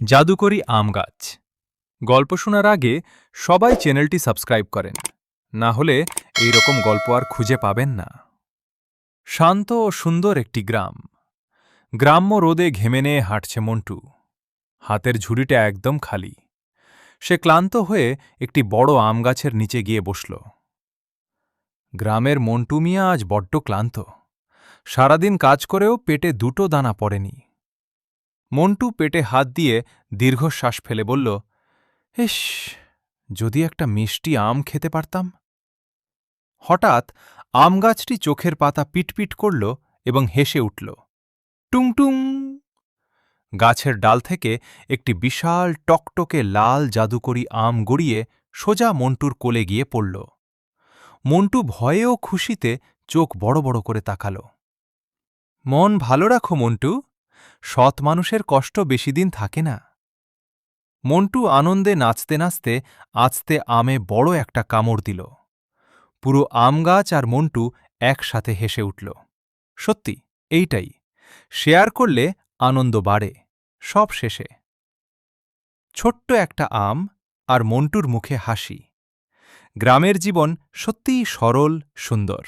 জাদুকরি আম গাছ। গল্প শোনার আগে সবাই চ্যানেলটি সাবস্ক্রাইব করেন, না হলে এই রকম গল্প আর খুঁজে পাবেন না। শান্ত ও সুন্দর একটি গ্রাম। গ্রাম্য রোদে ঘেমে নিয়ে হাঁটছে মন্টু। হাতের ঝুড়িটা একদম খালি। সে ক্লান্ত হয়ে একটি বড় আম গাছের নিচে গিয়ে বসল। গ্রামের মন্টু মিয়া আজ বড্ড ক্লান্ত। সারাদিন কাজ করেও পেটে দুটো দানা পড়েনি। মন্টু পেটে হাত দিয়ে দীর্ঘশ্বাস ফেলে বলল, ইস, যদি একটা মিষ্টি আম খেতে পারতাম। হঠাৎ আম গাছটি চোখের পাতা পিটপিট করল এবং হেসে উঠল। টুংটুং! গাছের ডাল থেকে একটি বিশাল টকটকে লাল জাদুকরি আম গড়িয়ে সোজা মন্টুর কোলে গিয়ে পড়ল। মন্টু ভয়ে ও খুশিতে চোখ বড় বড় করে তাকাল। মন ভালো রাখো মন্টু, সৎ মানুষের কষ্ট বেশি দিন থাকে না। মন্টু আনন্দে নাচতে নাচতে আস্তে আমে বড় একটা কামড় দিল। পুরো আম গাছ আর মন্টু একসাথে হেসে উঠল। সত্যি, এইটাই শেয়ার করলে আনন্দ বাড়ে। সব শেষে ছোট্ট একটা আম আর মন্টুর মুখে হাসি। গ্রামের জীবন সত্যিই সরল, সুন্দর।